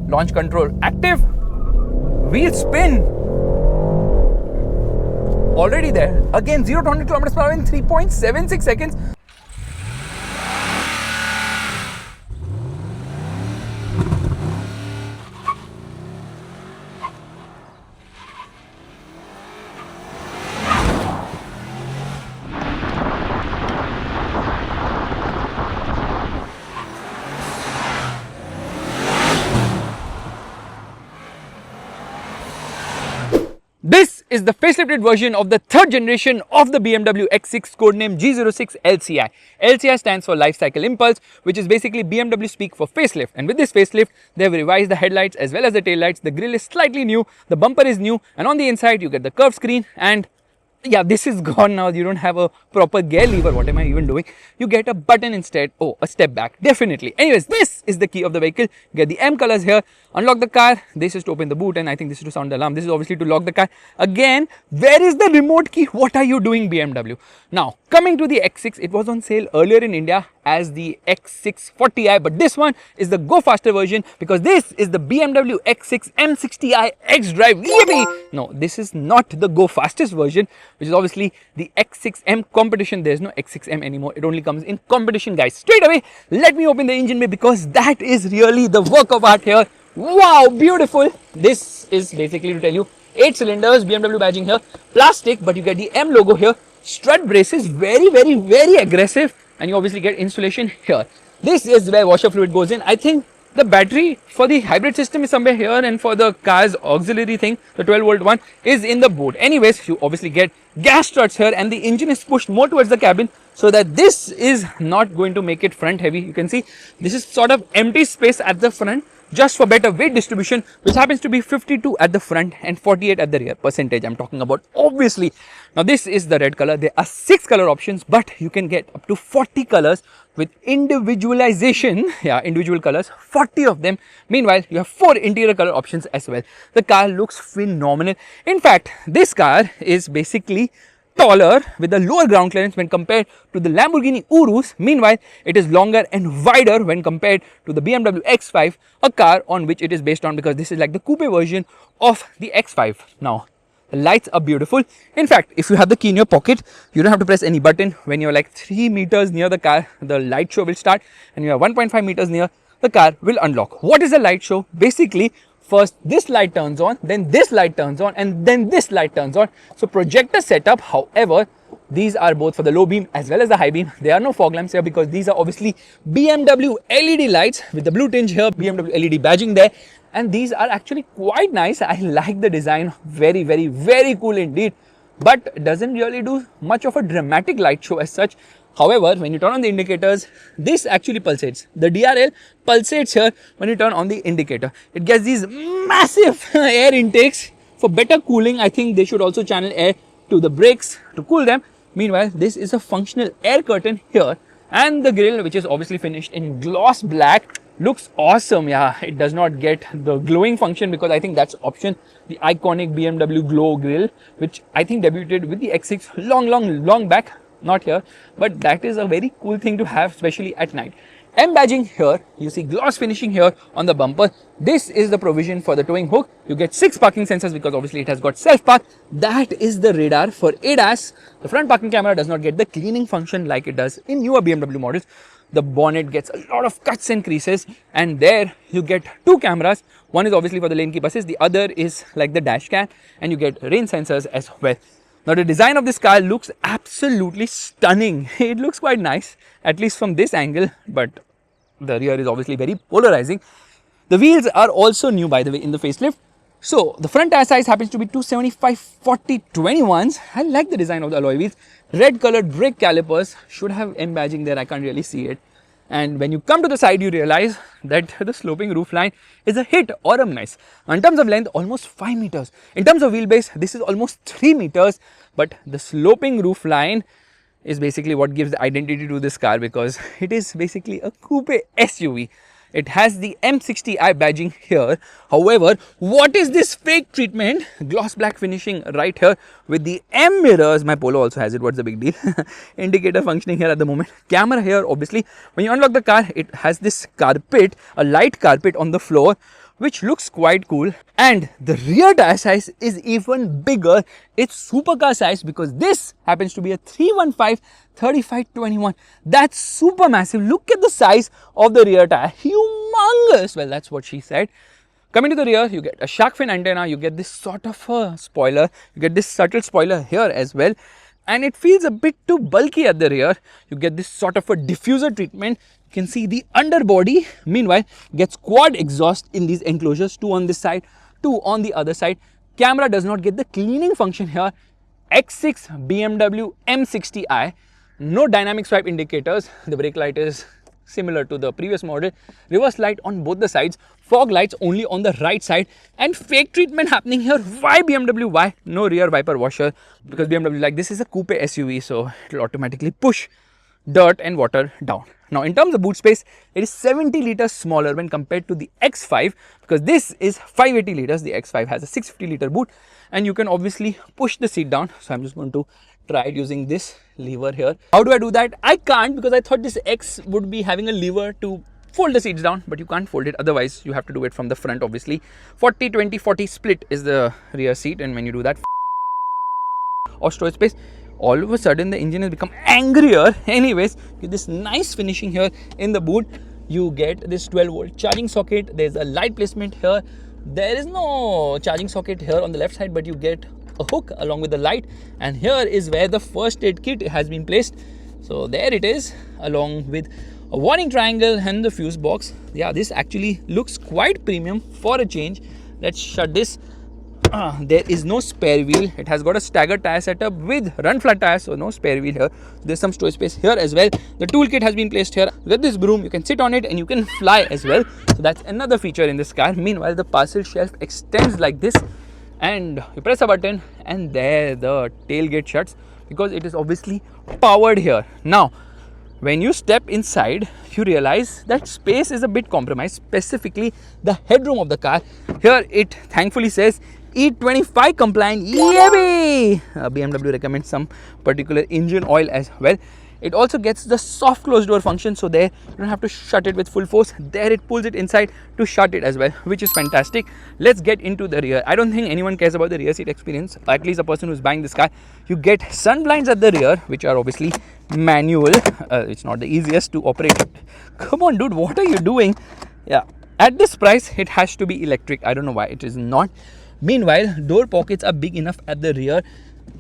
Launch control active. Wheel spin. Already there. Again 0 to 100 km per hour in 3.76 seconds. This is the facelifted version of the third generation of the BMW X6 codenamed G06 LCI. LCI stands for Life Cycle Impulse, which is basically BMW speak for facelift. And with this facelift, they have revised the headlights as well as the taillights. The grille is slightly new, the bumper is new, and on the inside you get the curved screen. And yeah, this is gone now. You don't have a proper gear lever. What am I even doing? You get a button instead. Oh, a step back, definitely. Anyways, this is the key of the vehicle. You get the M colors here. Unlock the car. This is to open the boot, and I think this is to sound the alarm. This is obviously to lock the car. Again, where is the remote key? What are you doing, BMW? Now, coming to the X6, it was on sale earlier in India as the X640i, but this one is the go faster version because this is the BMW X6 M60i X-Drive. Yippee! No, this is not the go fastest version, which is obviously the X6M competition. There's no X6M anymore. It only comes in competition, guys. Straight away, let me open the engine bay because that is really the work of art here. Wow, beautiful. This is basically to tell you 8 cylinders, BMW badging here, plastic, but you get the M logo here. Strut braces, very aggressive, and you obviously get insulation here. This is where washer fluid goes in. I think the battery for the hybrid system is somewhere here, and for the car's auxiliary thing, the 12-volt one, is in the boot. Anyways, you obviously get gas struts here, and the engine is pushed more towards the cabin so that this is not going to make it front heavy. You can see this is sort of empty space at the front just for better weight distribution, which happens to be 52 at the front and 48 at the rear percentage. I'm talking about obviously. Now this is the red color. There are 6 color options, but you can get up to 40 colors with individualization. Yeah, individual colors, 40 of them. Meanwhile, you have 4 interior color options as well. The car looks phenomenal. In fact, this car is basically taller with a lower ground clearance when compared to the Lamborghini Urus. Meanwhile, it is longer and wider when compared to the BMW X5, a car on which it is based on, because this is like the coupe version of the X5. Now, the lights are beautiful. In fact, if you have the key in your pocket, you don't have to press any button. When you're like 3 meters near the car, the light show will start, and you are 1.5 meters near, the car will unlock. What is a light show? Basically, first this light turns on, then this light turns on, and then this light turns on. So projector setup, however, these are both for the low beam as well as the high beam. There are no fog lamps here because these are obviously BMW LED lights with the blue tinge here, BMW LED badging there. And these are actually quite nice. I like the design. Very cool indeed. But doesn't really do much of a dramatic light show as such. However, when you turn on the indicators, this actually pulsates. The DRL pulsates here when you turn on the indicator. It gets these massive air intakes. For better cooling, I think they should also channel air to the brakes to cool them. Meanwhile, this is a functional air curtain here. And the grille, which is obviously finished in gloss black, looks awesome. Yeah, it does not get the glowing function because I think that's option. The iconic BMW glow grille, which I think debuted with the X6 long back. Not here, but that is a very cool thing to have, especially at night. M badging here, you see gloss finishing here on the bumper. This is the provision for the towing hook. You get 6 parking sensors because obviously it has got self park. That is the radar for ADAS. The front parking camera does not get the cleaning function like it does in newer BMW models. The bonnet gets a lot of cuts and creases, and there you get 2 cameras. One is obviously for the lane keep assist, the other is like the dash cam, and you get rain sensors as well. Now the design of this car looks absolutely stunning. It looks quite nice, at least from this angle, but the rear is obviously very polarizing. The wheels are also new, by the way, in the facelift. So the front tire size happens to be 275/40/21s. I like the design of the alloy wheels. Red colored brake calipers should have M badging there. I can't really see it. And when you come to the side, you realize that the sloping roofline is a hit or a miss. In terms of length, almost 5 meters. In terms of wheelbase, this is almost 3 meters. But the sloping roofline is basically what gives the identity to this car because it is basically a coupe SUV. It has the M60i badging here. However, what is this fake treatment? Gloss black finishing right here with the M mirrors. My Polo also has it. What's the big deal? Indicator functioning here at the moment. Camera here, obviously. When you unlock the car, it has this carpet, a light carpet on the floor, which looks quite cool. And the rear tire size is even bigger. It's supercar size because this happens to be a 315/35/21. That's super massive. Look at the size of the rear tire. Humongous. Well, that's what she said. Coming to the rear, you get a shark fin antenna, you get this sort of a spoiler, you get this subtle spoiler here as well, and it feels a bit too bulky at the rear. You get this sort of a diffuser treatment. You can see the underbody, meanwhile, gets quad exhaust in these enclosures, 2 on this side, 2 on the other side. Camera does not get the cleaning function here. X6 BMW M60i, no dynamic swipe indicators. The brake light is similar to the previous model. Reverse light on both the sides, fog lights only on the right side, and fake treatment happening here. Why BMW? Why? No rear wiper washer, because BMW, like, this is a coupe SUV, so it will automatically push dirt and water down. Now, in terms of boot space, it is 70 liters smaller when compared to the X5, because this is 580 liters. The X5 has a 650 liter boot, and you can obviously push the seat down. So I'm just going to try it using this lever here. How do I do that? I can't, because I thought this X would be having a lever to fold the seats down, but you can't fold it. Otherwise, you have to do it from the front, obviously. 40-20-40 split is the rear seat, and when you do that, or storage space, all of a sudden the engine has become angrier. Anyways, get this nice finishing here in the boot. You get this 12-volt charging socket. There's a light placement here. There is no charging socket here on the left side, but you get a hook along with the light, and here is where the first aid kit has been placed. So there it is, along with a warning triangle and the fuse box. Yeah, this actually looks quite premium for a change. Let's shut this. There is no spare wheel. It has got a staggered tire setup with run flat tires, so no spare wheel here. There's some storage space here as well. The toolkit has been placed here. With this broom, you can sit on it and you can fly as well. So that's another feature in this car. Meanwhile, the parcel shelf extends like this, and you press a button and there the tailgate shuts, because it is obviously powered here. Now, when you step inside, you realize that space is a bit compromised, specifically the headroom of the car. Here it thankfully says E25 compliant. Yeah, BMW recommends some particular engine oil as well. It also gets the soft close door function, so there you don't have to shut it with full force. There it pulls it inside to shut it as well, which is fantastic. Let's get into the rear. I don't think anyone cares about the rear seat experience, at least a person who's buying this car. You get sun blinds at the rear, which are obviously manual. It's not the easiest to operate. Come on, dude, what are you doing? Yeah, at this price, it has to be electric. I don't know why it is not. Meanwhile, door pockets are big enough at the rear.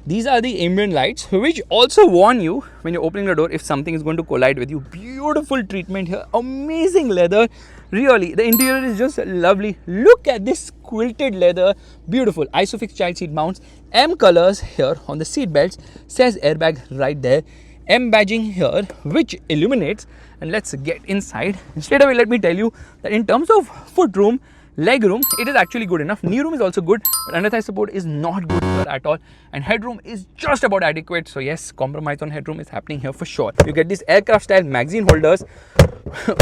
These are the ambient lights, which also warn you when you're opening the door if something is going to collide with you. Beautiful treatment here, amazing leather. Really, the interior is just lovely. Look at this quilted leather, beautiful. Isofix child seat mounts, M colors here on the seat belts, says airbag right there. M badging here, which illuminates. And let's get inside. Straight away, let me tell you that in terms of footroom, leg room, it is actually good enough. Knee room is also good, but under thigh support is not good here at all. And headroom is just about adequate. So yes, compromise on headroom is happening here for sure. You get these aircraft style magazine holders,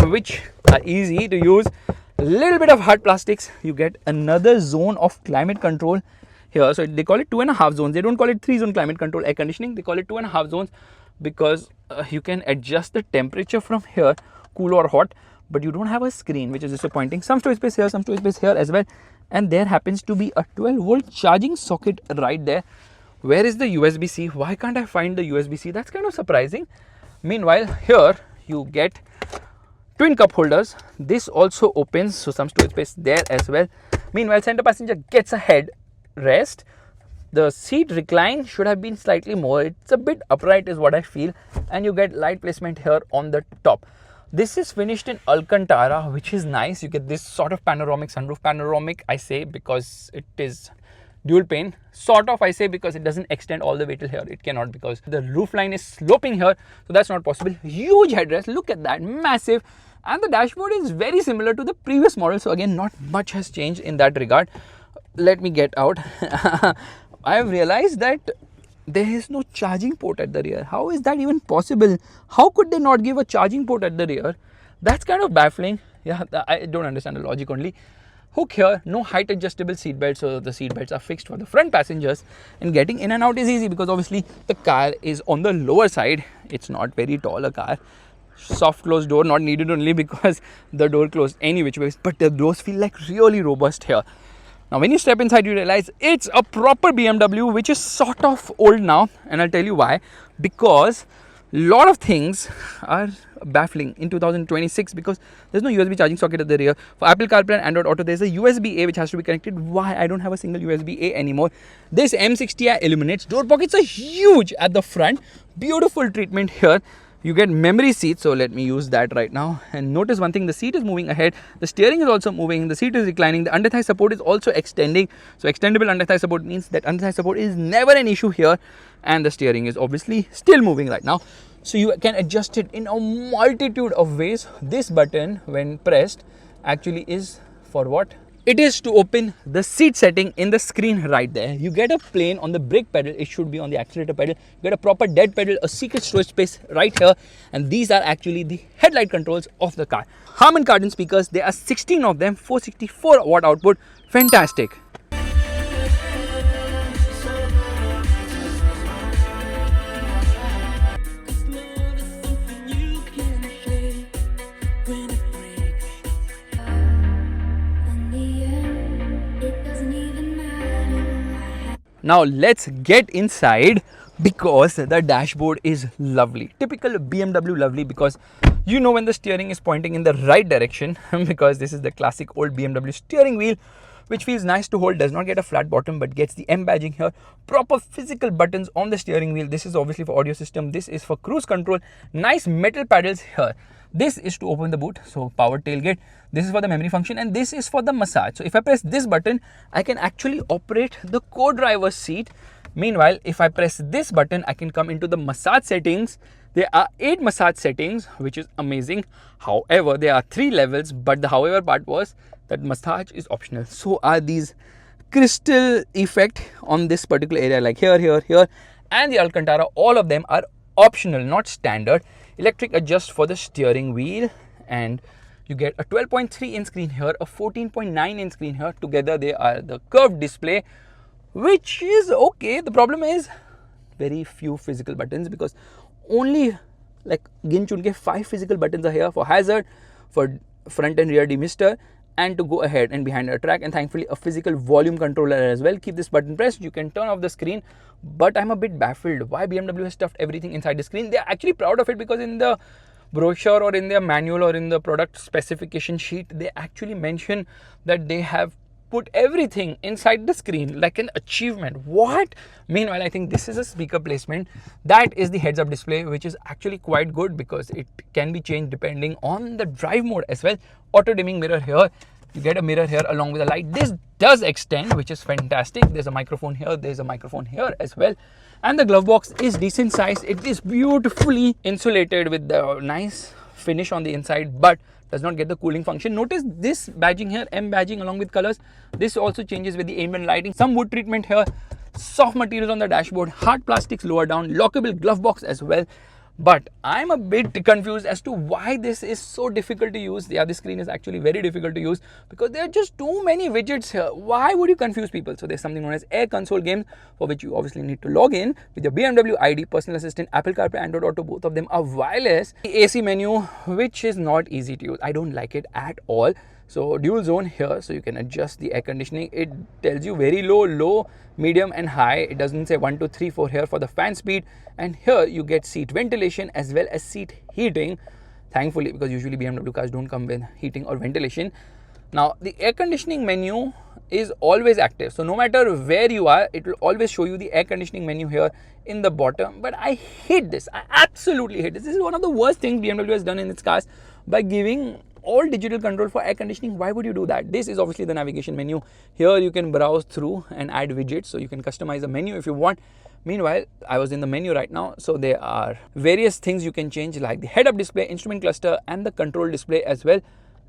which are easy to use. A little bit of hard plastics. You get another zone of climate control here. So they call it 2.5 zones. They don't call it 3-zone climate control air conditioning. They call it 2.5 zones because you can adjust the temperature from here, cool or hot. But you don't have a screen, which is disappointing. Some storage space here, some storage space here as well. And there happens to be a 12-volt charging socket right there. Where is the USB-C? Why can't I find the USB-C? That's kind of surprising. Meanwhile, here you get twin cup holders. This also opens, so some storage space there as well. Meanwhile, center passenger gets a head rest. The seat recline should have been slightly more. It's a bit upright is what I feel. And you get light placement here on the top. This is finished in Alcantara, which is nice. You get this sort of panoramic sunroof. Panoramic, I say, because it is dual pane. Sort of, I say, because it doesn't extend all the way till here. It cannot, because the roof line is sloping here. So that's not possible. Huge headrest. Look at that. Massive. And the dashboard is very similar to the previous model. So again, not much has changed in that regard. Let me get out. I have realized that there is no charging port at the rear. How is that even possible? How could they not give a charging port at the rear? That's kind of baffling. Yeah, I don't understand the logic only. Hook here, no height adjustable seat belts, so the seat belts are fixed for the front passengers, and getting in and out is easy because obviously the car is on the lower side. It's not very tall a car. Soft closed door not needed only because the door closed any which ways, but the doors feel like really robust here. Now when you step inside, you realize it's a proper BMW, which is sort of old now, and I'll tell you why. Because lot of things are baffling in 2026 because there's no USB charging socket at the rear. For Apple CarPlay and Android Auto, there's a USB-A which has to be connected. Why? I don't have a single USB-A anymore. This M60i illuminates. Door pockets are huge at the front. Beautiful treatment here. You get memory seats, so let me use that right now. And notice one thing, the seat is moving ahead, the steering is also moving, the seat is reclining, the under thigh support is also extending. So extendable under thigh support means that under thigh support is never an issue here, and the steering is obviously still moving right now. So you can adjust it in a multitude of ways. This button, when pressed, actually is for what? It is to open the seat setting in the screen right there. You get a plane on the brake pedal, it should be on the accelerator pedal. You get a proper dead pedal, a secret storage space right here, and these are actually the headlight controls of the car. Harman Kardon speakers, there are 16 of them, 464 watt output, fantastic. Now let's get inside because the dashboard is lovely. Typical BMW lovely because you know when the steering is pointing in the right direction because this is the classic old BMW steering wheel which feels nice to hold, does not get a flat bottom but gets the M badging here. Proper physical buttons on the steering wheel. This is obviously for audio system. This is for cruise control. Nice metal paddles here. This is to open the boot, so power tailgate. This is for the memory function and this is for the massage. So if I press this button, I can actually operate the co-driver's seat. Meanwhile, if I press this button, I can come into the massage settings. There are 8 massage settings, which is amazing. However, there are 3 levels, but the however part was that massage is optional. So are these crystal effect on this particular area, like here, here, here, and the Alcantara. All of them are optional, not standard. Electric adjust for the steering wheel, and you get a 12.3 inch screen here, a 14.9 inch screen here. Together they are the curved display, which is okay. The problem is very few physical buttons because only like gin chun ke 5 physical buttons are here for hazard, for front and rear demister, and to go ahead and behind a track, and thankfully a physical volume controller as well. Keep this button pressed, you can turn off the screen. But I'm a bit baffled why BMW has stuffed everything inside the screen. They're actually proud of it because in the brochure or in their manual or in the product specification sheet, they actually mention that they have put everything inside the screen like an achievement. What? Meanwhile, I think this is a speaker placement. That is the heads-up display, which is actually quite good because it can be changed depending on the drive mode as well. Auto dimming mirror here. You get a mirror here along with a light. This does extend, which is fantastic. There's a microphone here, there's a microphone here as well. And the glove box is decent size. It is beautifully insulated with the nice finish on the inside, but does not get the cooling function. Notice this badging here, M badging along with colors. This also changes with the ambient lighting. Some wood treatment here, soft materials on the dashboard, hard plastics lower down, lockable glove box as well. But I'm a bit confused as to why this is so difficult to use. Yeah, this screen is actually very difficult to use because there are just too many widgets here. Why would you confuse people? So there's something known as Air Console Games, for which you obviously need to log in with your BMW ID, personal assistant, Apple CarPlay, Android Auto. Both of them are wireless. The AC menu, which is not easy to use. I don't like it at all. So dual zone here, so you can adjust the air conditioning. It tells you very low, low, medium and high. It doesn't say 1, 2, 3, 4 here for the fan speed. And here you get seat ventilation as well as seat heating. Thankfully, because usually BMW cars don't come with heating or ventilation. Now the air conditioning menu is always active. So no matter where you are, it will always show you the air conditioning menu here in the bottom. But I hate this. I absolutely hate this. This is one of the worst things BMW has done in its cars by giving all digital control for air conditioning. Why would you do that? This is obviously the navigation menu. Here you can browse through and add widgets, so you can customize the menu if you want. Meanwhile, I was in the menu right now, so there are various things you can change like the head-up display, instrument cluster and the control display as well.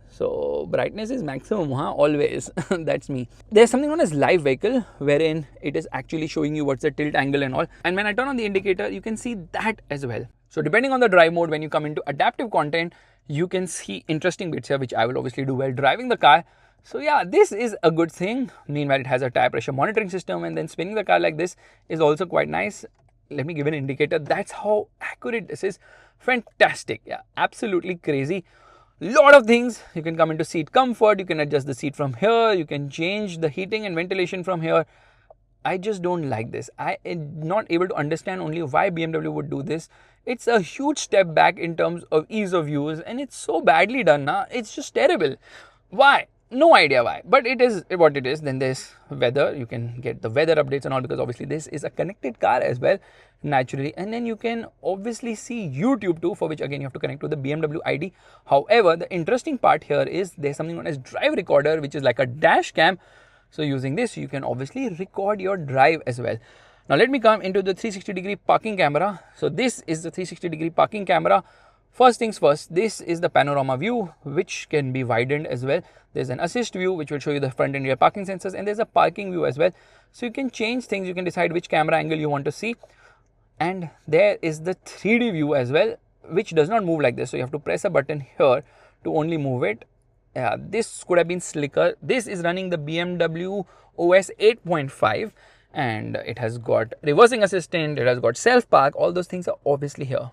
So brightness is maximum, always. That's me. There's something known as live vehicle, wherein it is actually showing you what's the tilt angle and all. And when I turn on the indicator, you can see that as well. So depending on the drive mode, when you come into adaptive content, you can see interesting bits here, which I will obviously do while driving the car. So yeah, this is a good thing. Meanwhile, it has a tire pressure monitoring system, and then spinning the car like this is also quite nice. Let me give an indicator. That's how accurate this is. Fantastic. Yeah, absolutely crazy. Lot of things. You can come into seat comfort. You can adjust the seat from here. You can change the heating and ventilation from here. I just don't like this. I am not able to understand only why BMW would do this. It's a huge step back in terms of ease of use, and it's so badly done now. It's just terrible. Why? No idea why, but it is what it is. Then there's weather. You can get the weather updates and all, because obviously this is a connected car as well, naturally. And then you can obviously see YouTube too, for which again you have to connect to the BMW ID. However, the interesting part here is there's something known as drive recorder, which is like a dash cam. So using this, you can obviously record your drive as well. Now let me come into the 360-degree parking camera. So this is the 360-degree parking camera. First things first, this is the panorama view, which can be widened as well. There's an assist view, which will show you the front and rear parking sensors, and there's a parking view as well. So you can change things, you can decide which camera angle you want to see. And there is the 3D view as well, which does not move like this. So you have to press a button here to only move it. Yeah, this could have been slicker. This is running the BMW OS 8.5, and it has got reversing assistant, it has got self park. All those things are obviously here.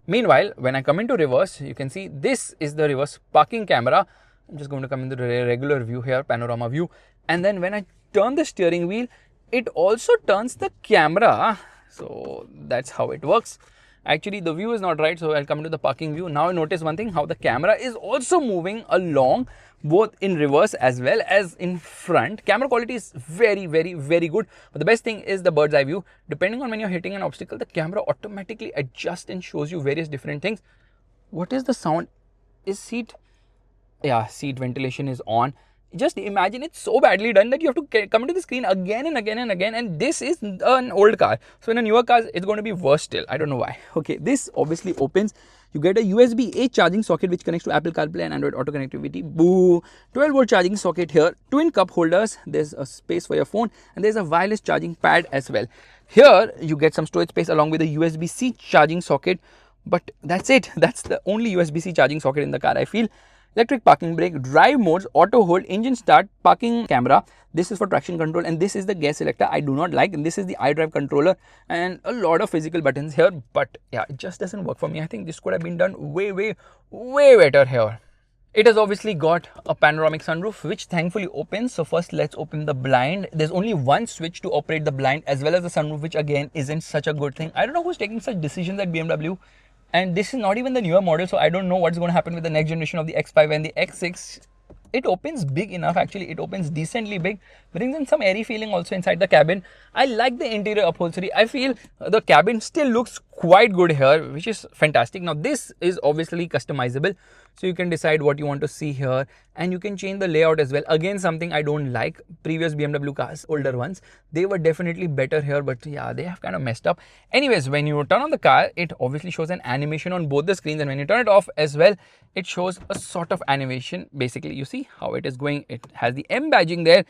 Meanwhile, when I come into reverse, you can see this is the reverse parking camera. I'm just going to come into the regular view here, panorama view. And then when I turn the steering wheel, it also turns the camera. So that's how it works. Actually, the view is not right, so I'll come to the parking view. Now notice one thing, how the camera is also moving along, both in reverse as well as in front. Camera quality is very good. But the best thing is the bird's eye view. Depending on when you're hitting an obstacle, the camera automatically adjusts and shows you various different things. What is the sound? Is seat? Yeah, seat ventilation is on. Just imagine, it's so badly done that you have to come to the screen again and again and again, and this is an old car. So in a newer car, it's going to be worse still. I don't know why. Okay, this obviously opens. You get a USB-A charging socket which connects to Apple CarPlay and Android Auto connectivity. Boo! 12-volt charging socket here. Twin cup holders. There's a space for your phone, and there's a wireless charging pad as well. Here you get some storage space along with a USB-C charging socket. But that's it. That's the only USB-C charging socket in the car, I feel. Electric parking brake, drive modes, auto hold, engine start, parking camera. This is for traction control, and this is the gas selector I do not like, and this is the iDrive controller, and a lot of physical buttons here. But yeah, it just doesn't work for me. I think this could have been done way better here. It has obviously got a panoramic sunroof, which thankfully opens. So first let's open the blind. There's only one switch to operate the blind as well as the sunroof, which again isn't such a good thing. I don't know who's taking such decisions at BMW. And this is not even the newer model, so I don't know what's going to happen with the next generation of the X5 and the X6. It opens big enough, actually. It opens decently big, brings in some airy feeling also inside the cabin. I like the interior upholstery. I feel the cabin still looks quite good here, which is fantastic. Now this is obviously customizable, so you can decide what you want to see here, and you can change the layout as well. Again, something I don't like. Previous BMW cars, older ones, they were definitely better here, but yeah, they have kind of messed up. Anyways, when you turn on the car, it obviously shows an animation on both the screens, and when you turn it off as well, it shows a sort of animation. Basically, you see how it is going. It has the M badging there.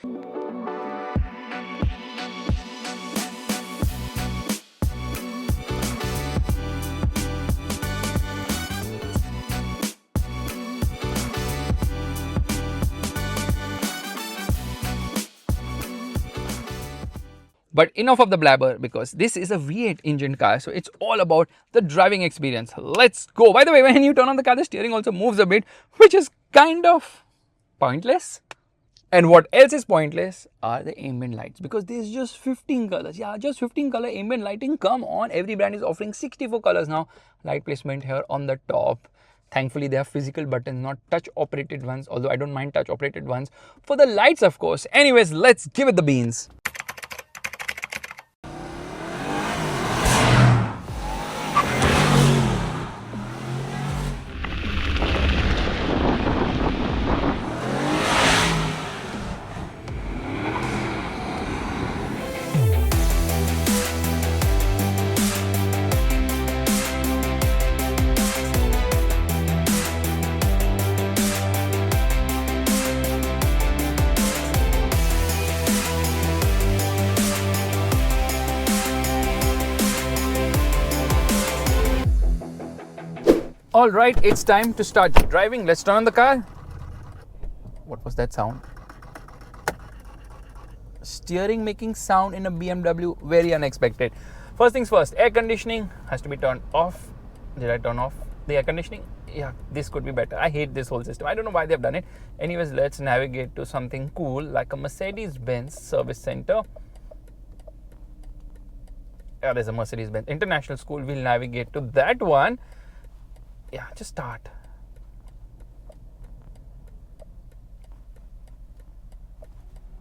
But enough of the blabber, because this is a V8 engine car, so it's all about the driving experience. Let's go. By the way, when you turn on the car, the steering also moves a bit, which is kind of pointless. And what else is pointless are the ambient lights, because there's just 15 colors. Yeah, just 15 color ambient lighting. Come on, every brand is offering 64 colors now. Light placement here on the top. Thankfully, they have physical buttons, not touch operated ones, although I don't mind touch operated ones for the lights, of course. Anyways, let's give it the beans. Alright, it's time to start driving. Let's turn on the car. What was that sound? Steering making sound in a BMW, very unexpected. First things first, air conditioning has to be turned off. Did I turn off the air conditioning? Yeah, this could be better. I hate this whole system. I don't know why they've done it. Anyways, let's navigate to something cool like a Mercedes-Benz service center. Yeah, there's a Mercedes-Benz International School. We'll navigate to that one. Yeah, just start.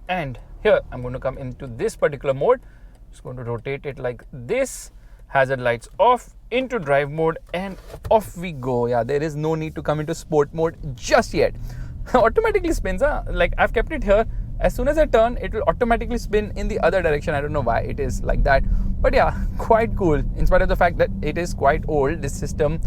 And here, I'm going to come into this particular mode. Just going to rotate it like this. Hazard lights off, into drive mode, and off we go. Yeah, there is no need to come into sport mode just yet. Automatically spins, like I've kept it here. As soon as I turn, it will automatically spin in the other direction. I don't know why it is like that. But yeah, quite cool. In spite of the fact that it is quite old, this system.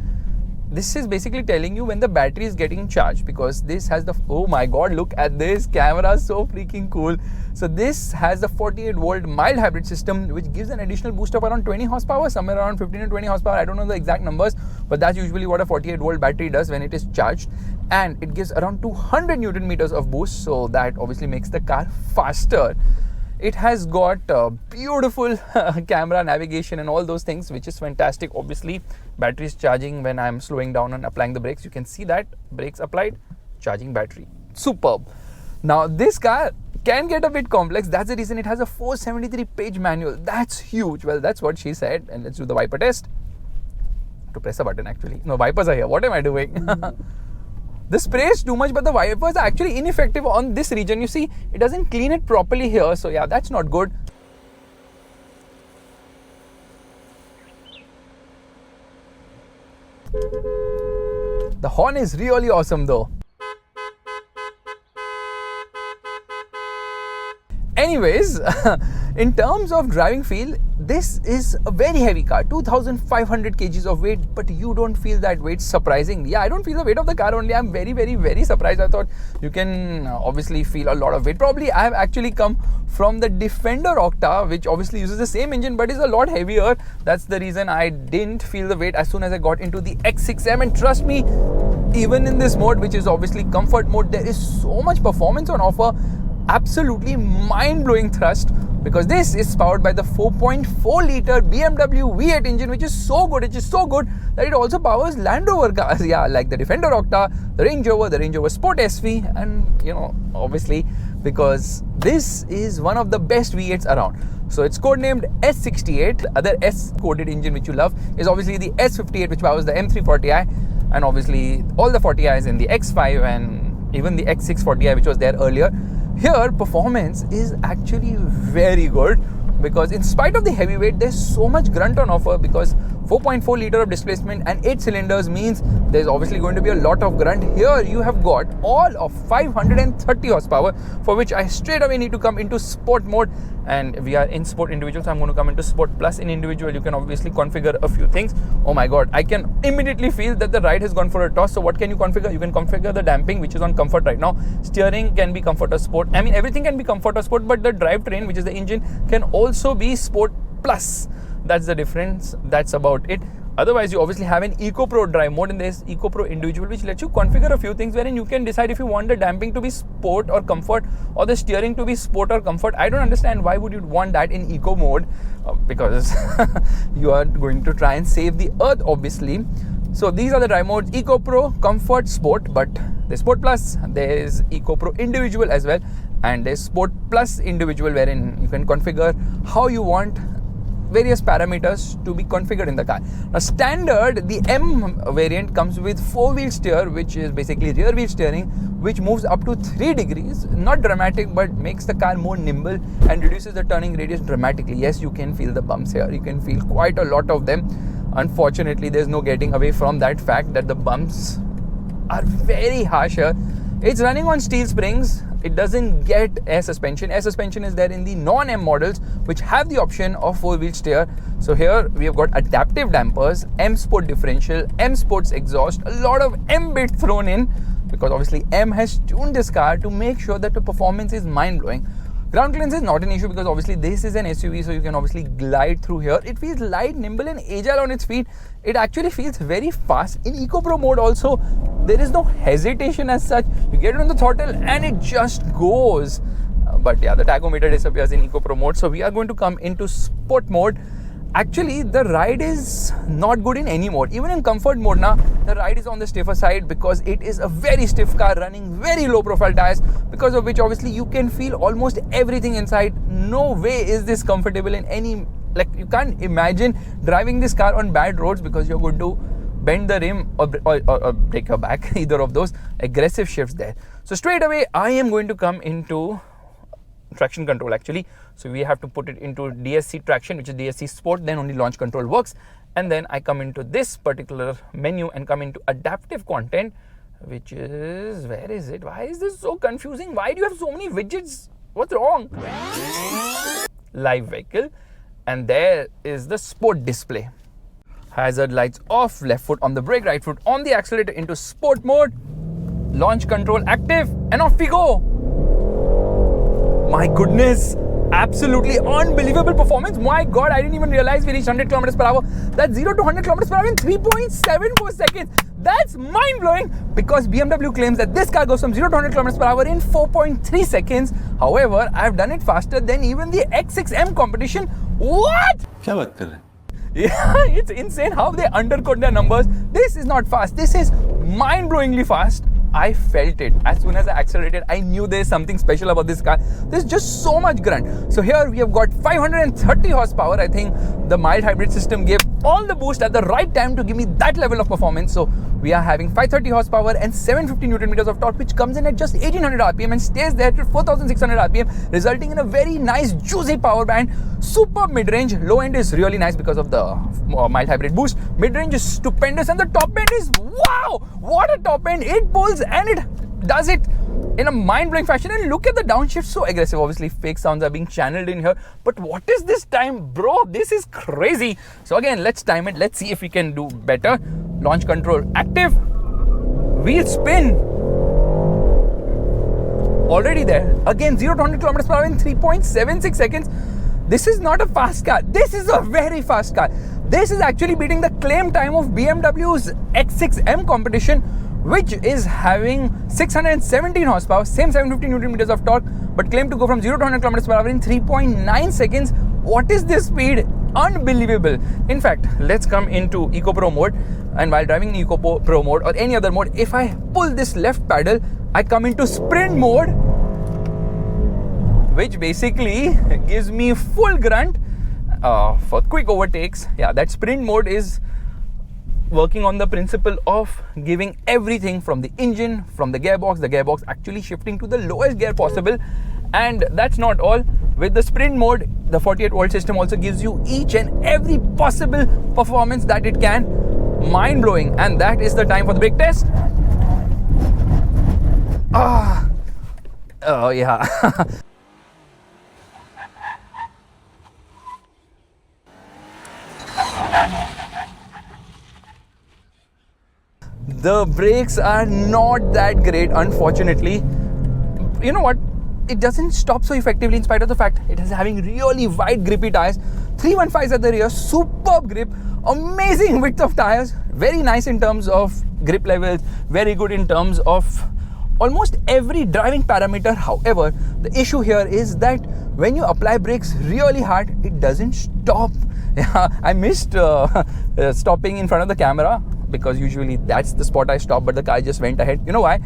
This is basically telling you when the battery is getting charged, because this has the, oh my god, look at this camera, so freaking cool. So this has the 48 volt mild hybrid system, which gives an additional boost of around 20 horsepower, somewhere around 15 to 20 horsepower. I don't know the exact numbers, but that's usually what a 48 volt battery does when it is charged. And it gives around 200 Newton meters of boost, so that obviously makes the car faster. It has got beautiful camera, navigation and all those things, which is fantastic. Obviously, battery is charging when I'm slowing down and applying the brakes. You can see that, brakes applied, charging battery. Superb. Now, this car can get a bit complex. That's the reason it has a 473-page manual. That's huge. Well, that's what she said. And let's do the wiper test. To press a button, actually. No, wipers are here. What am I doing? The spray is too much, but the wipers are actually ineffective on this region. You see, it doesn't clean it properly here. So yeah, that's not good. The horn is really awesome though. Anyways, in terms of driving feel, this is a very heavy car, 2,500 kgs of weight, but you don't feel that weight, surprisingly. Yeah, I don't feel the weight of the car only. I'm very, very, very surprised. I thought you can obviously feel a lot of weight. Probably I have actually come from the Defender Octa, which obviously uses the same engine, but is a lot heavier. That's the reason I didn't feel the weight as soon as I got into the X6M. And trust me, even in this mode, which is obviously comfort mode, there is so much performance on offer. Absolutely mind-blowing thrust, because this is powered by the 4.4 liter BMW V8 engine, which is so good. It is so good that it also powers Land Rover cars. Yeah, like the Defender Octa, the Range Rover Sport SV, and you know, obviously, because this is one of the best V8s around. So it's codenamed S68. The other S-coded engine which you love is obviously the S58, which powers the M340i, and obviously all the 40i's in the X5 and even the X6 40i, which was there earlier. Here, performance is actually very good, because in spite of the heavy weight, there's so much grunt on offer, because 4.4 liter of displacement and 8 cylinders means there's obviously going to be a lot of grunt. Here you have got all of 530 horsepower, for which I straight away need to come into sport mode, and we are in sport individual, so I'm going to come into sport plus. In individual, you can obviously configure a few things. Oh my god, I can immediately feel that the ride has gone for a toss. So what can you configure? You can configure the damping, which is on comfort right now. Steering can be comfort or sport. I mean, everything can be comfort or sport, but the drivetrain, which is the engine, can also be sport plus. That's the difference. That's about it. Otherwise, you obviously have an Eco Pro drive mode, and there's Eco Pro individual, which lets you configure a few things, wherein you can decide if you want the damping to be sport or comfort, or the steering to be sport or comfort. I don't understand why would you want that in Eco mode, because you are going to try and save the earth, obviously. So these are the drive modes: Eco Pro, Comfort, Sport. But there's Sport Plus, there's Eco Pro individual as well, and there's Sport Plus individual, wherein you can configure how you want various parameters to be configured in the car. Now, standard, the M variant comes with 4-wheel steer, which is basically rear wheel steering, which moves up to 3 degrees. Not dramatic, but makes the car more nimble and reduces the turning radius dramatically. Yes, you can feel the bumps here. You can feel quite a lot of them. Unfortunately, there's no getting away from that fact that the bumps are very harsh here. It's running on steel springs. It doesn't get air suspension. Air suspension is there in the non-M models, which have the option of 4-wheel steer. So here we have got adaptive dampers, M Sport differential, M Sports exhaust, a lot of M bit thrown in, because obviously M has tuned this car to make sure that the performance is mind-blowing. Ground clearance is not an issue because obviously this is an SUV, so you can obviously glide through here. It feels light, nimble and agile on its feet. It actually feels very fast. In Eco Pro mode also, there is no hesitation as such. You get it on the throttle and it just goes. But yeah, the tachometer disappears in Eco Pro mode. So we are going to come into Sport mode. Actually, the ride is not good in any mode. Even in comfort mode now, the ride is on the stiffer side because it is a very stiff car running very low profile tires, because of which obviously you can feel almost everything inside. No way is this comfortable in any, like you can't imagine driving this car on bad roads because you're going to bend the rim or break your back, either of those. Aggressive shifts there. So straight away, I am going to come into traction control actually. So we have to put it into DSC traction, which is DSC Sport, then only launch control works. And then I come into this particular menu and come into adaptive content, which is, where is it? Why is this so confusing? Why do you have so many widgets? What's wrong? Live vehicle. And there is the sport display. Hazard lights off, left foot on the brake, right foot on the accelerator into sport mode. Launch control active and off we go. My goodness, absolutely unbelievable performance. My god, I didn't even realize we reached 100 kilometers per hour. That's 0 to 100 kilometers per hour in 3.74 seconds. That's mind-blowing because BMW claims that this car goes from 0 to 100 kilometers per hour in 4.3 seconds. However, I've done it faster than even the X6 M competition. What? क्या बात कर रहे हैं? Yeah, it's insane how they undercut their numbers. This is not fast. This is mind-blowingly fast. I felt it. As soon as I accelerated, I knew there's something special about this car. There's just so much grunt. So here we have got 530 horsepower. I think the mild hybrid system gave all the boost at the right time to give me that level of performance. So we are having 530 horsepower and 750 Newton meters of torque, which comes in at just 1800 RPM and stays there to 4600 RPM, resulting in a very nice juicy power band. Super mid-range. Low end is really nice because of the mild hybrid boost. Mid-range is stupendous and the top end is wow! What a top end. It pulls and it does it in a mind-blowing fashion. And look at the downshift, so aggressive. Obviously fake sounds are being channeled in here, but what is this time, bro? This is crazy. So again, let's time it. Let's see if we can do better. Launch control active. Wheel spin already there. Again, 0 to 100 kilometers per hour in 3.76 seconds. This is not a fast car. This is a very fast car. This is actually beating the claim time of BMW's X6 M competition, which is having 617 horsepower, same 750 Newton meters of torque, but claimed to go from 0 to 100 kilometers per hour in 3.9 seconds. What is this speed? Unbelievable. In fact, let's come into Eco Pro mode. And while driving in Eco Pro mode or any other mode, if I pull this left pedal, I come into sprint mode, which basically gives me full grunt for quick overtakes. Yeah, that sprint mode is working on the principle of giving everything from the engine, from the gearbox actually shifting to the lowest gear possible. And that's not all. With the sprint mode, the 48 volt system also gives you each and every possible performance that it can. Mind blowing. And that is the time for the brake test. Oh yeah. The brakes are not that great, unfortunately. You know what? It doesn't stop so effectively in spite of the fact it is having really wide grippy tires. 315s at the rear, superb grip, amazing width of tires, very nice in terms of grip levels, very good in terms of almost every driving parameter. However, the issue here is that when you apply brakes really hard, it doesn't stop. I missed stopping in front of the camera because usually that's the spot I stop, but the car just went ahead. You know why?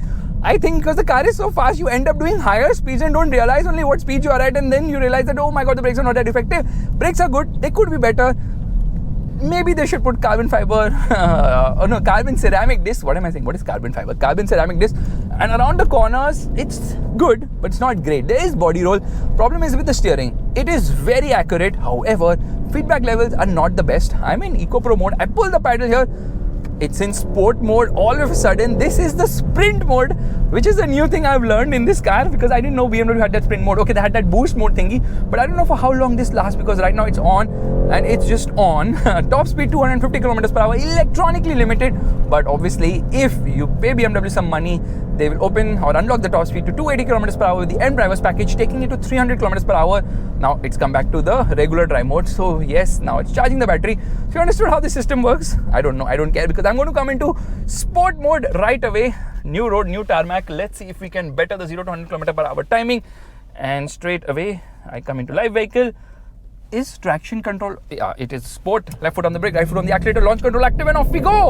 I think because the car is so fast, you end up doing higher speeds and don't realize only what speed you are at, and then you realize that, oh my god, the brakes are not that effective. Brakes are good, they could be better. Maybe they should put carbon fiber, carbon ceramic disc. What am I saying? What is carbon fiber? Carbon ceramic disc. And around the corners, it's good, but it's not great. There is body roll. Problem is with the steering. It is very accurate. However, feedback levels are not the best. I'm in Eco Pro mode. I pull the pedal here. It's in sport mode. All of a sudden, this is the sprint mode, which is a new thing I've learned in this car because I didn't know BMW had that sprint mode. Okay, they had that boost mode thingy, but I don't know for how long this lasts because right now it's on and it's just on. Top speed 250 kilometers per hour, electronically limited. But obviously, if you pay BMW some money, they will open or unlock the top speed to 280 kilometers per hour with the N drivers package, taking it to 300 kilometers per hour. Now it's come back to the regular drive mode. So yes, now it's charging the battery. If you understood how the system works, I don't know, I don't care, because I'm going to come into sport mode right away. New road, new tarmac. Let's see if we can better the 0 to 100 kilometer per hour timing. And straight away, I come into live vehicle. Is traction control? Yeah, it is sport. Left foot on the brake, right foot on the accelerator, launch control active, and off we go.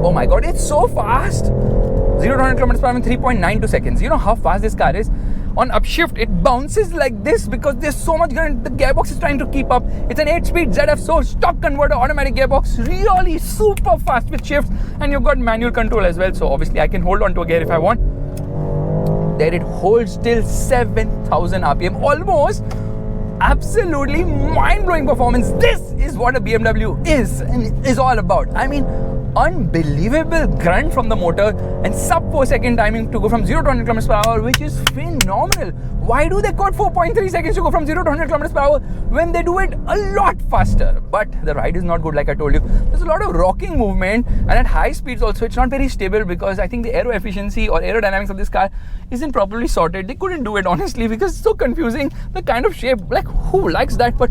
Oh my god, it's so fast. 0 to 100 kilometers per hour in 3.92 seconds. You know how fast this car is? On upshift, it bounces like this because there's so much current. The gearbox is trying to keep up. It's an 8-speed ZF Source stock converter automatic gearbox, really super fast with shifts, and you've got manual control as well. So obviously I can hold on to a gear if I want. There it holds till 7,000 RPM, almost. Absolutely mind-blowing performance. This is what a BMW is and is all about. I mean, unbelievable grunt from the motor and sub 4 second timing to go from 0 to 100 kilometers per hour, which is phenomenal. Why do they quote 4.3 seconds to go from 0 to 100 kilometers per hour when they do it a lot faster? But the ride is not good, like I told you. There's a lot of rocking movement, and at high speeds also it's not very stable because I think the aero efficiency or aerodynamics of this car isn't properly sorted. They couldn't do it honestly because it's so confusing, the kind of shape. Like, who likes that? But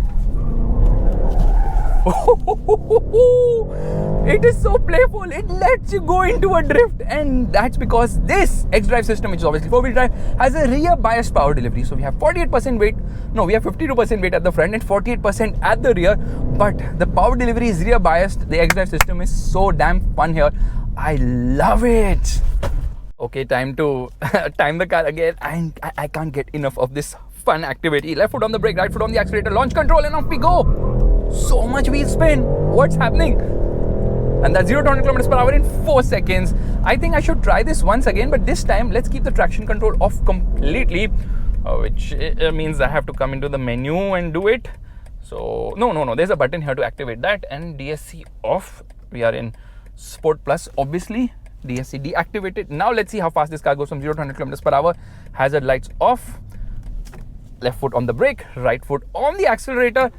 it is so playful. It lets you go into a drift, and that's because this X-Drive system, which is obviously 4-wheel drive, has a rear biased power delivery. So we have 48% weight. No, we have 52% weight at the front and 48% at the rear. But the power delivery is rear biased. The X-Drive system is so damn fun here. I love it. Okay, time to time the car again. I can't get enough of this fun activity. Left foot on the brake, right foot on the accelerator, launch control, and off we go. So much wheel spin. What's happening? And that's 0 to 100 kilometers per hour in 4 seconds. I think I should try this once again, but this time let's keep the traction control off completely, which means I have to come into the menu and do it. So no, there's a button here to activate that, and DSC off. We are in Sport Plus, obviously. DSC deactivated. Now let's see how fast this car goes from 0 to 100 kilometers per hour. Hazard lights off. Left foot on the brake, right foot on the accelerator.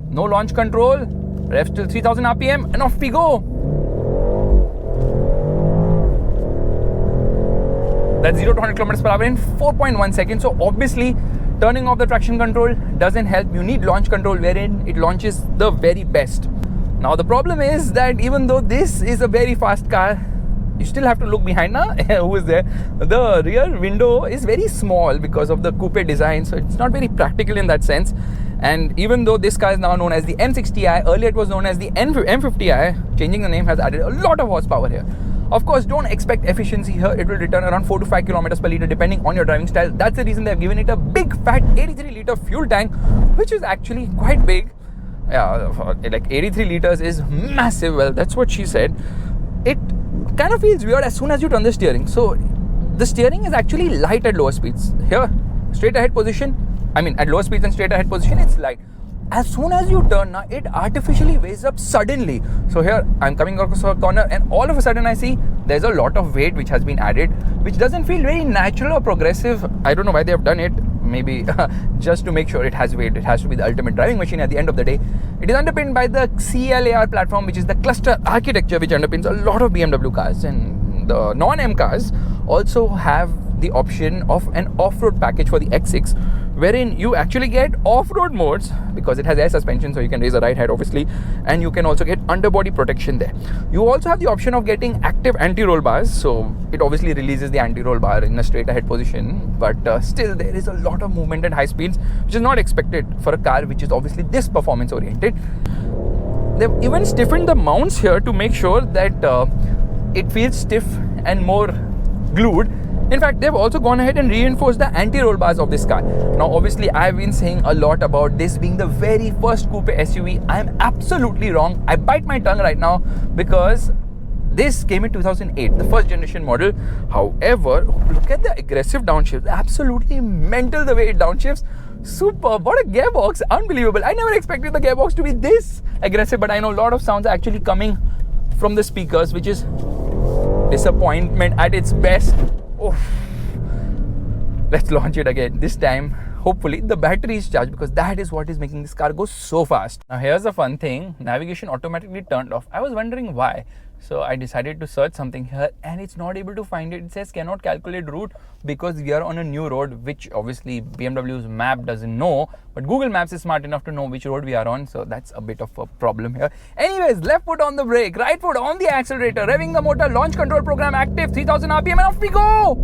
No launch control. Revs till 3000 RPM, and off we go. That's 0 to 100 kilometers per hour in 4.1 seconds. So obviously, turning off the traction control doesn't help. You need launch control, wherein it launches the very best. Now the problem is that even though this is a very fast car, you still have to look behind now. Who is there? The rear window is very small because of the coupe design, so it's not very practical in that sense. And even though this car is now known as the M60i, earlier it was known as the M50i, changing the name has added a lot of horsepower here. Of course, don't expect efficiency here. It will return around 4 to 5 kilometers per litre depending on your driving style. That's the reason they've given it a big fat 83 litre fuel tank, which is actually quite big. Yeah, like 83 liters is massive. Well, that's what she said. It kind of feels weird as soon as you turn the steering. So the steering is actually light at lower speeds. Here, straight ahead position, at lower speeds and straight ahead position, it's light. As soon as you turn now, it artificially weighs up suddenly. So here, I'm coming across a corner and all of a sudden I see there's a lot of weight which has been added, which doesn't feel very natural or progressive. I don't know why they have done it. Maybe just to make sure it has weight. It has to be the ultimate driving machine at the end of the day. It is underpinned by the CLAR platform, which is the cluster architecture which underpins a lot of BMW cars, and the non-M cars also have the option of an off-road package for the X6, wherein you actually get off-road modes because it has air suspension, so you can raise the right height obviously, and you can also get underbody protection there. You also have the option of getting active anti-roll bars, so it obviously releases the anti-roll bar in a straight ahead position, but still there is a lot of movement at high speeds, which is not expected for a car which is obviously this performance oriented. They've even stiffened the mounts here to make sure that it feels stiff and more glued. In fact, they've also gone ahead and reinforced the anti-roll bars of this car. Now, obviously, I've been saying a lot about this being the very first coupe SUV. I'm absolutely wrong. I bite my tongue right now because this came in 2008, the first generation model. However, look at the aggressive downshifts. Absolutely mental the way it downshifts. Superb. What a gearbox. Unbelievable. I never expected the gearbox to be this aggressive, but I know a lot of sounds are actually coming from the speakers, which is disappointment at its best. Oh. Let's launch it again. This time, hopefully, the battery is charged because that is what is making this car go so fast. Now, here's the fun thing. Navigation automatically turned off. I was wondering why. So I decided to search something here and it's not able to find it. It says cannot calculate route because we are on a new road, which obviously BMW's map doesn't know, but Google Maps is smart enough to know which road we are on. So that's a bit of a problem here. Anyways, left foot on the brake, right foot on the accelerator, revving the motor, launch control program active, 3000 RPM and off we go.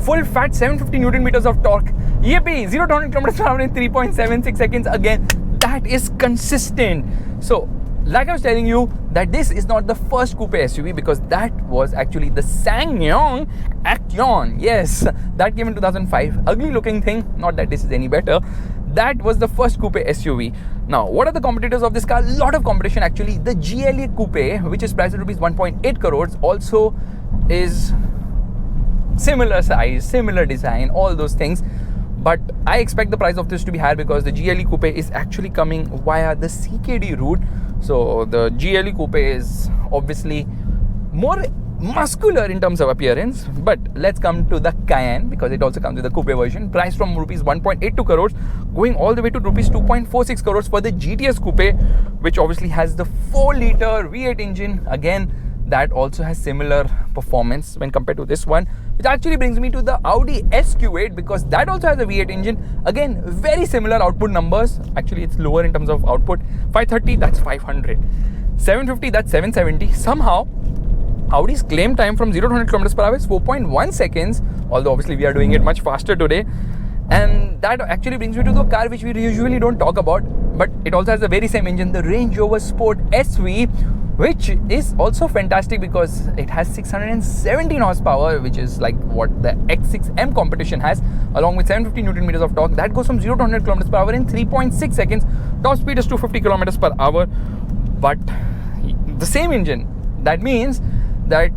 Full fat 750 Newton meters of torque. Yippee! 0 to 100 km per hour in 3.76 seconds. Again, that is consistent. So, like I was telling you, that this is not the first coupe SUV, because that was actually the SsangYong Action. Yes, that came in 2005. Ugly looking thing. Not that this is any better. That was the first coupe SUV. Now, what are the competitors of this car? A lot of competition actually. The GLE Coupe, which is priced at rupees 1.8 crores, also is similar size, similar design, all those things. But I expect the price of this to be higher because the GLE Coupe is actually coming via the CKD route. So the GLE Coupe is obviously more muscular in terms of appearance. But let's come to the Cayenne, because it also comes with the coupe version, priced from rupees 1.82 crores going all the way to rupees 2.46 crores for the GTS Coupe, which obviously has the 4-liter V8 engine. Again, that also has similar performance when compared to this one, which actually brings me to the Audi SQ8, because that also has a V8 engine. Again, very similar output numbers. Actually, it's lower in terms of output. 530, that's 500. 750, that's 770. Somehow, Audi's claim time from 0 to 100 km per hour is 4.1 seconds, although obviously we are doing it much faster today. And that actually brings me to the car which we usually don't talk about, but it also has the very same engine, the Range Rover Sport SV, which is also fantastic because it has 617 horsepower, which is like what the X6 M competition has, along with 750 Newton meters of torque. That goes from 0 to 100 km per hour in 3.6 seconds. Top speed is 250 km per hour, but the same engine. That means that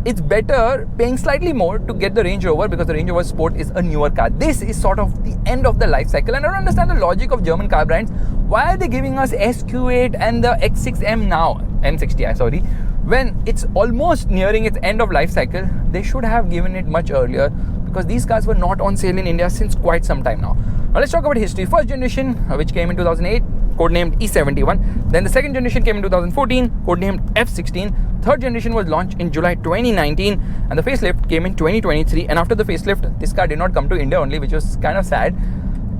it's better paying slightly more to get the Range Rover, because the Range Rover Sport is a newer car. This is sort of the end of the life cycle, and I don't understand the logic of German car brands. Why are they giving us SQ8 and the X6M now, M60i, sorry, when it's almost nearing its end of life cycle? They should have given it much earlier, because these cars were not on sale in India since quite some time now. Now let's talk about history. First generation, which came in 2008, codenamed E71. Then the second generation came in 2014, codenamed F16. Third generation was launched in July 2019, and the facelift came in 2023. And after the facelift, this car did not come to India only, which was kind of sad.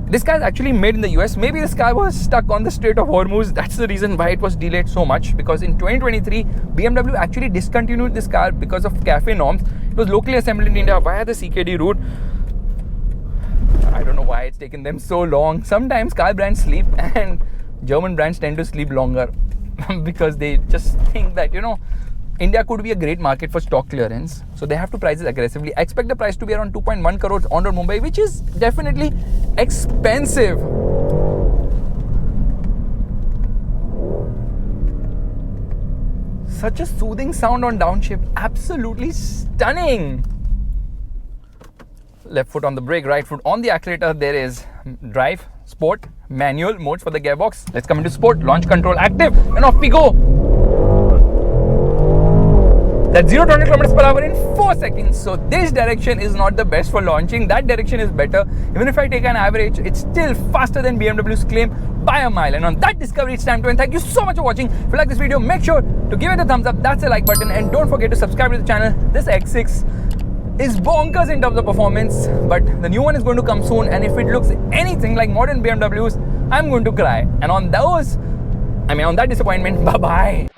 This car is actually made in the US. Maybe this car was stuck on the Strait of Hormuz. That's the reason why it was delayed so much, because in 2023, BMW actually discontinued this car because of CAFE norms. It was locally assembled in India via the CKD route. I don't know why it's taken them so long. Sometimes car brands sleep and German brands tend to sleep longer because they just think that, India could be a great market for stock clearance. So they have to price it aggressively. I expect the price to be around 2.1 crores on road Mumbai, which is definitely expensive. Such a soothing sound on downshift. Absolutely stunning. Left foot on the brake, right foot on the accelerator. There is drive, sport, manual modes for the gearbox. Let's come into sport, launch control active, and off we go. That's 0 to 100 km per hour in 4 seconds. So this direction is not the best for launching. That direction is better. Even if I take an average, it's still faster than BMW's claim by a mile. And on that discovery, it's time to end. Thank you so much for watching. If you like this video, make sure to give it a thumbs up. That's a like button. And don't forget to subscribe to the channel. This X6 is bonkers in terms of performance, but the new one is going to come soon. And if it looks anything like modern BMWs, I'm going to cry. And on that disappointment, bye-bye.